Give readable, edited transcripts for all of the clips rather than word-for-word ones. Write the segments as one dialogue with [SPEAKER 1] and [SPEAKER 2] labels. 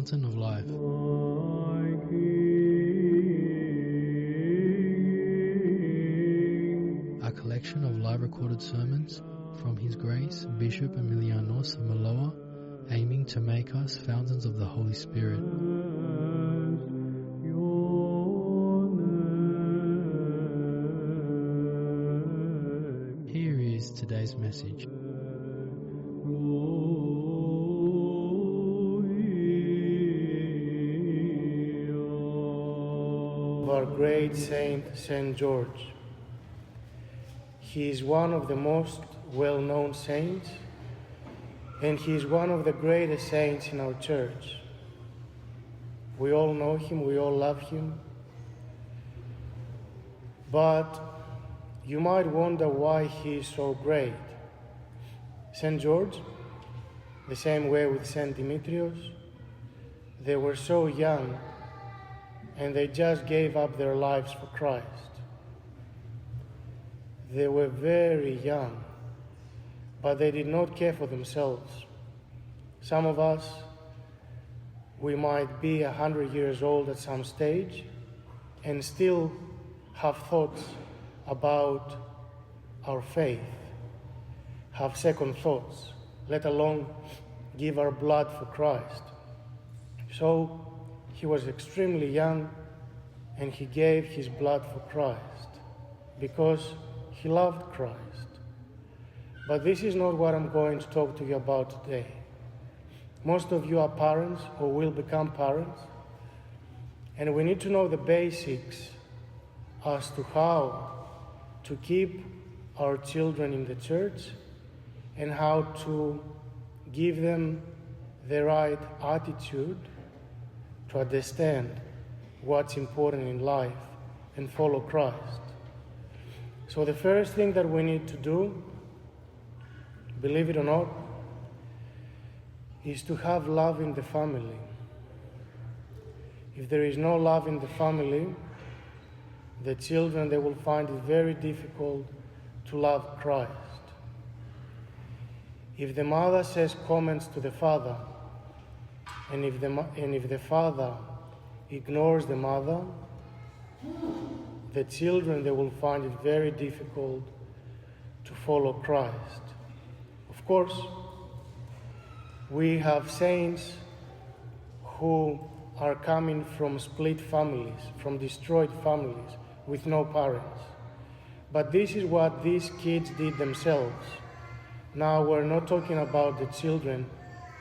[SPEAKER 1] fountain of life. A collection of live recorded sermons from His Grace Bishop Emilianos of Meloa, aiming to make us fountains of the Holy Spirit. Here is today's message.
[SPEAKER 2] Our great saint, Saint George. He is one of the most well-known saints, and he is one of the greatest saints in our church. We all know him, we all love him. But you might wonder why he is so great. Saint George, the same way with Saint Demetrius, they were so young and they just gave up their lives for Christ. They were very young, but they did not care for themselves. Some of us, we might be 100 years old at some stage and still have thoughts about our faith, have second thoughts, let alone give our blood for Christ. So he was extremely young and he gave his blood for Christ because he loved Christ. But this is not what I'm going to talk to you about today. Most of you are parents or will become parents, and we need to know the basics as to how to keep our children in the church and how to give them the right attitude to understand what's important in life and follow Christ. So the first thing that we need to do, believe it or not, is to have love in the family. If there is no love in the family, the children, they will find it very difficult to love Christ. If the mother says comments to the father, and if the father ignores the mother, the children, they will find it very difficult to follow Christ. Of course, we have saints who are coming from split families, from destroyed families with no parents. But this is what these kids did themselves. Now we're not talking about the children,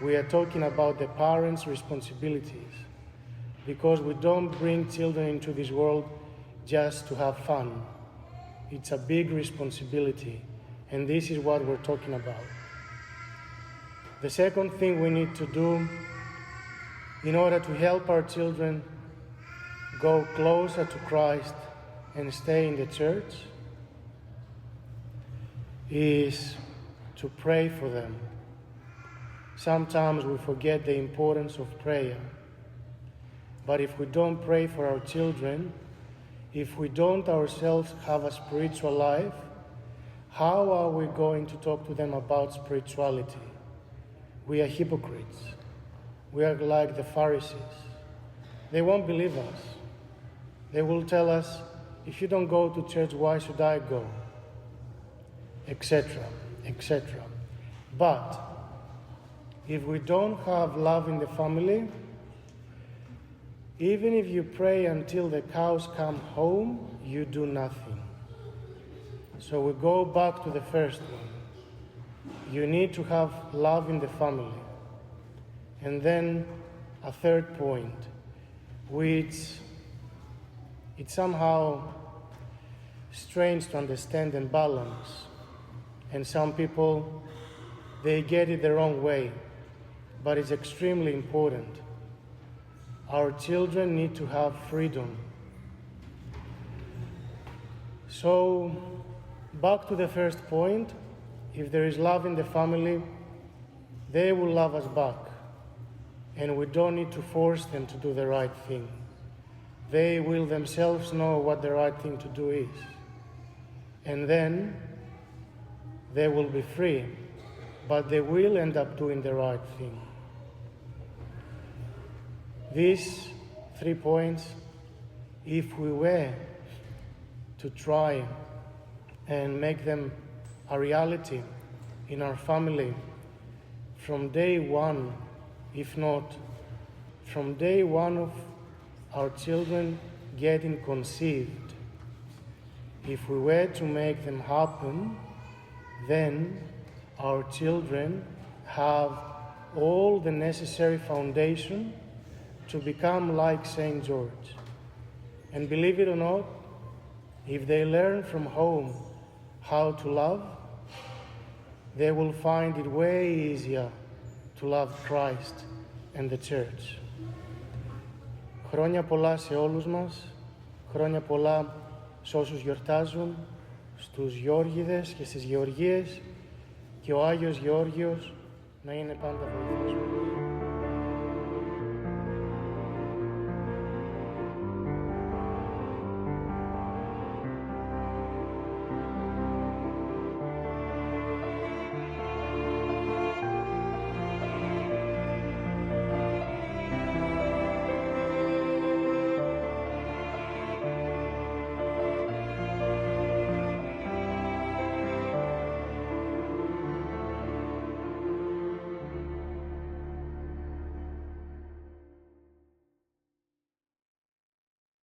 [SPEAKER 2] we are talking about the parents' responsibilities. Because we don't bring children into this world just to have fun. It's a big responsibility, and this is what we're talking about. The second thing we need to do in order to help our children go closer to Christ and stay in the church is to pray for them. Sometimes we forget the importance of prayer. But if we don't pray for our children, if we don't ourselves have a spiritual life, how are we going to talk to them about spirituality? We are hypocrites. We are like the Pharisees. They won't believe us. They will tell us, if you don't go to church, why should I go? Etc., etc. But if we don't have love in the family, even if you pray until the cows come home, you do nothing. So we go back to the first one. You need to have love in the family. And then a third point, which it's somehow strange to understand and balance. And some people, they get it the wrong way, but it's extremely important. Our children need to have freedom. So, back to the first point, if there is love in the family, they will love us back. And we don't need to force them to do the right thing. They will themselves know what the right thing to do is. And then they will be free, but they will end up doing the right thing. These 3 points, if we were to try and make them a reality in our family from day one, if not from day one of our children getting conceived, if we were to make them happen, then our children have all the necessary foundation to become like St. George. And believe it or not, if they learn from home how to love, they will find it way easier to love Christ and the Church. Χρόνια πολλά σε όλους μας, χρόνια πολλά σε όσους γιορτάζουν, στους Γεώργιδες και στις Γεωργίες, και ο Άγιος Γεώργιος να είναι πάντα βοηθός μας.